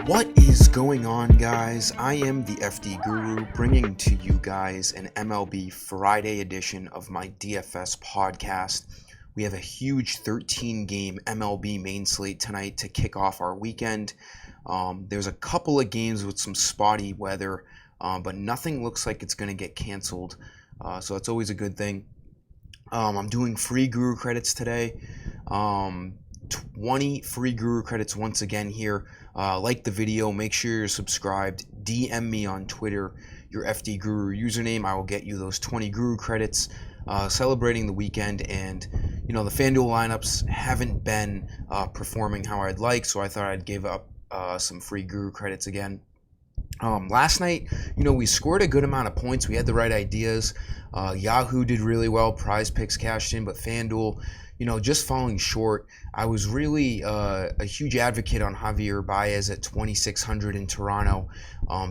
What is going on, guys? I am the FD Guru, bringing to you guys an MLB Friday edition of my DFS podcast. We have a huge 13-game MLB main slate tonight to kick off our weekend. There's a couple of games with some spotty weather, but nothing looks like it's going to get canceled, so that's always a good thing. I'm doing free Guru credits today. 20 free Guru credits once again here. Like the video, make sure you're subscribed, DM me on Twitter your FD Guru username. I will get you those 20 Guru credits celebrating the weekend. And the FanDuel lineups haven't been performing how I'd like, so I thought I'd give up some free Guru credits again. Last night, we scored a good amount of points. We had the right ideas. Yahoo did really well. Prize Picks cashed in, but FanDuel, just falling short. I was really a huge advocate on Javier Baez at 2,600 in Toronto.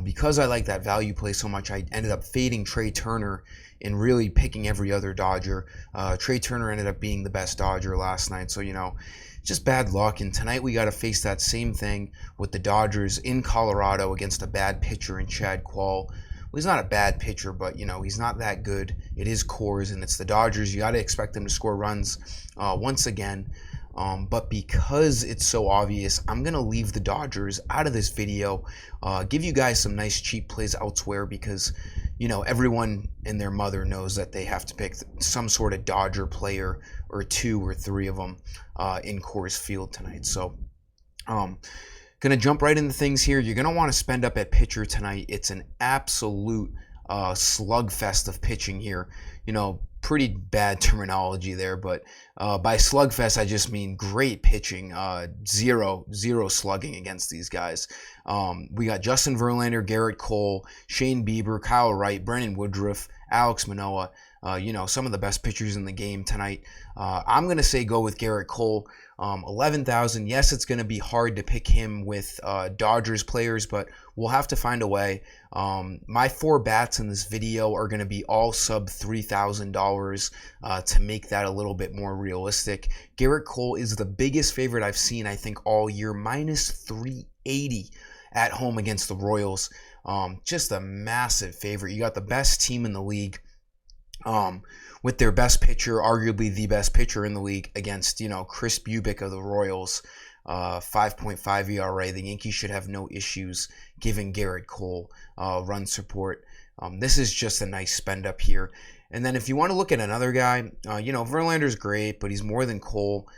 Because I like that value play so much, I ended up fading Trey Turner and really picking every other Dodger. Trey Turner ended up being the best Dodger last night. So, just bad luck. And tonight we got to face that same thing with the Dodgers in Colorado against a bad pitcher in Chad Qual. Well, he's not a bad pitcher, but, he's not that good. It is Coors, and it's the Dodgers. You got to expect them to score runs once again. But because it's so obvious, I'm going to leave the Dodgers out of this video, give you guys some nice cheap plays elsewhere because, everyone and their mother knows that they have to pick some sort of Dodger player or two or three of them in Coors Field tonight. So, going to jump right into things here. You're going to want to spend up at pitcher tonight. It's an absolute slugfest of pitching here. Pretty bad terminology there, but by slugfest, I just mean great pitching. Zero slugging against these guys. We got Justin Verlander, Garrett Cole, Shane Bieber, Kyle Wright, Brennan Woodruff, Alex Manoa. Some of the best pitchers in the game tonight. I'm going to say go with Garrett Cole. 11,000. Yes, it's going to be hard to pick him with Dodgers players, but we'll have to find a way. My four bats in this video are going to be all sub $3,000 to make that a little bit more realistic. Garrett Cole is the biggest favorite I've seen, I think, all year. Minus 380 at home against the Royals. Just a massive favorite. You got the best team in the league. With their best pitcher, arguably the best pitcher in the league against, Chris Bubic of the Royals, 5.5 ERA. The Yankees should have no issues giving Garrett Cole run support. This is just a nice spend up here. And then if you want to look at another guy, Verlander's great, but he's more than Cole.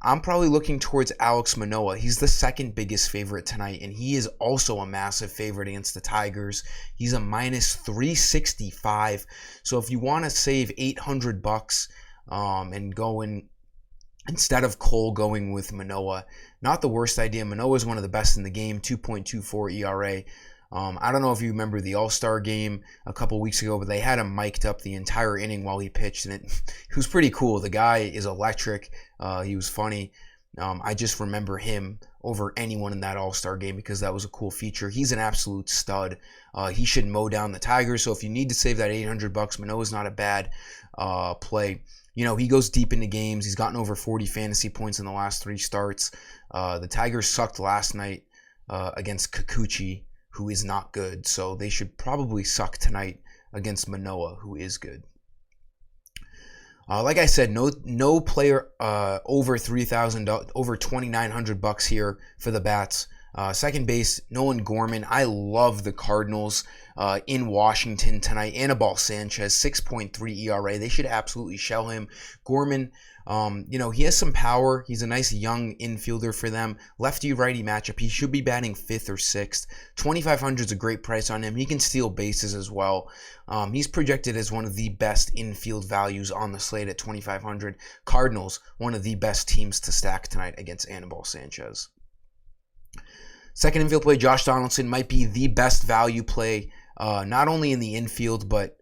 I'm probably looking towards Alex Manoa. He's the second biggest favorite tonight, and he is also a massive favorite against the Tigers. He's a minus 365. So if you want to save $800 and go in instead of Cole, going with Manoa, not the worst idea. Manoa is one of the best in the game, 2.24 ERA. I don't know if you remember the All-Star game a couple weeks ago, but they had him mic'd up the entire inning while he pitched, and it was pretty cool. The guy is electric. He was funny. I just remember him over anyone in that All-Star game because that was a cool feature. He's an absolute stud. He should mow down the Tigers, so if you need to save that $800, Manoa's not a bad play. He goes deep into games. He's gotten over 40 fantasy points in the last 3 starts. The Tigers sucked last night against Kikuchi, who is not good, so they should probably suck tonight against Manoa, who is good. Like I said, no player over $3,000, over $2,900 here for the bats. Second base, Nolan Gorman. I love the Cardinals in Washington tonight. Anibal Sanchez, 6.3 ERA. They should absolutely shell him. Gorman, he has some power. He's a nice young infielder for them. Lefty-righty matchup. He should be batting 5th or 6th. 2,500 is a great price on him. He can steal bases as well. He's projected as one of the best infield values on the slate at 2,500. Cardinals, one of the best teams to stack tonight against Anibal Sanchez. Second infield play, Josh Donaldson might be the best value play, not only in the infield, but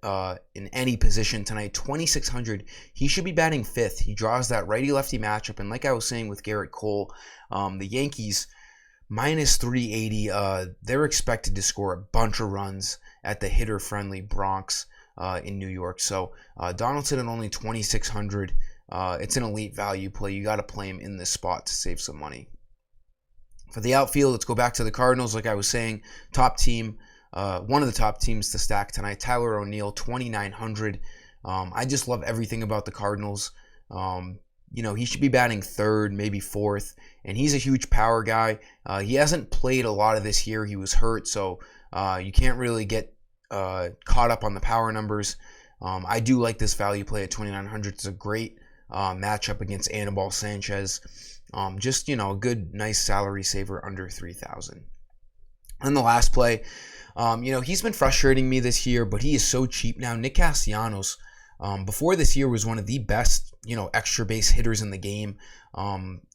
in any position tonight. 2,600. He should be batting 5th. He draws that righty-lefty matchup. And like I was saying with Garrett Cole, the Yankees, minus 380. They're expected to score a bunch of runs at the hitter-friendly Bronx. in New York. So Donaldson at only 2,600. It's an elite value play. You got to play him in this spot to save some money. For the outfield, let's go back to the Cardinals. Like I was saying, top team, one of the top teams to stack tonight. Tyler ONeal, 2,900. I just love everything about the Cardinals. He should be batting third, maybe fourth, and he's a huge power guy. He hasn't played a lot of this year. He was hurt, so you can't really get caught up on the power numbers. I do like this value play at 2,900. It's a great matchup against Anibal Sanchez. Just a good, nice salary saver under 3,000. And the last play, he's been frustrating me this year, but he is so cheap now. Nick Castellanos, before this year, was one of the best, extra base hitters in the game.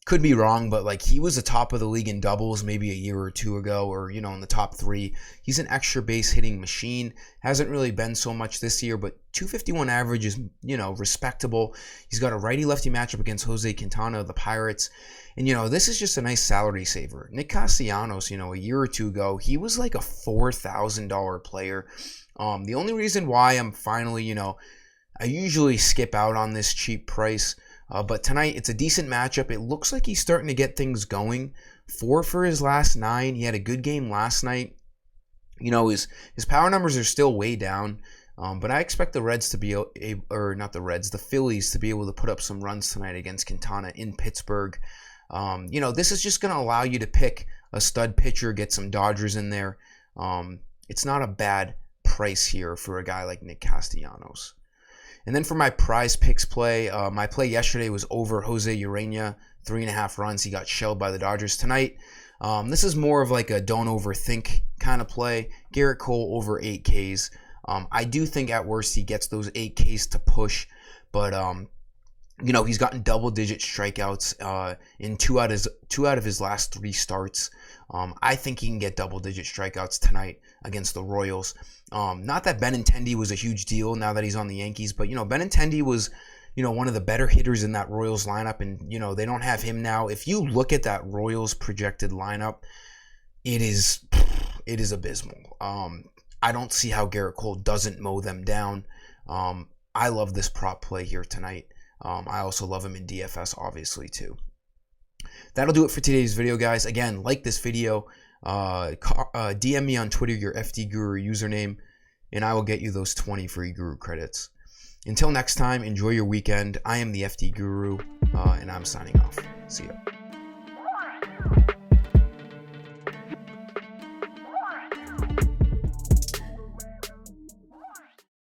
Could be wrong, but he was the top of the league in doubles maybe a year or two ago, or, in the top 3. He's an extra base hitting machine. Hasn't really been so much this year, but 251 average is, respectable. He's got a righty-lefty matchup against Jose Quintana of the Pirates. And, this is just a nice salary saver. Nick Castellanos, a year or two ago, he was like a $4,000 player. The only reason why I'm finally, I usually skip out on this cheap price, but tonight it's a decent matchup. It looks like he's starting to get things going. 4 for his last 9. He had a good game last night. His power numbers are still way down, but I expect the Reds to be the Phillies to be able to put up some runs tonight against Quintana in Pittsburgh. This is just going to allow you to pick a stud pitcher, get some Dodgers in there. It's not a bad price here for a guy like Nick Castellanos. And then for my prize picks play, my play yesterday was over Jose Urena, 3.5 runs. He got shelled by the Dodgers tonight. This is more of like a don't overthink kind of play. Garrett Cole over 8 Ks. I do think at worst he gets those 8 Ks to push, but he's gotten double-digit strikeouts in two out of his last 3 starts. I think he can get double-digit strikeouts tonight against the Royals. Not that Benintendi was a huge deal now that he's on the Yankees, but Benintendi was one of the better hitters in that Royals lineup, and they don't have him now. If you look at that Royals projected lineup, it is abysmal. I don't see how Garrett Cole doesn't mow them down. I love this prop play here tonight. I also love him in DFS, obviously, too. That'll do it for today's video, guys. Again, like this video. DM me on Twitter your FD Guru username, and I will get you those 20 free Guru credits. Until next time, enjoy your weekend. I am the FD Guru, and I'm signing off. See ya.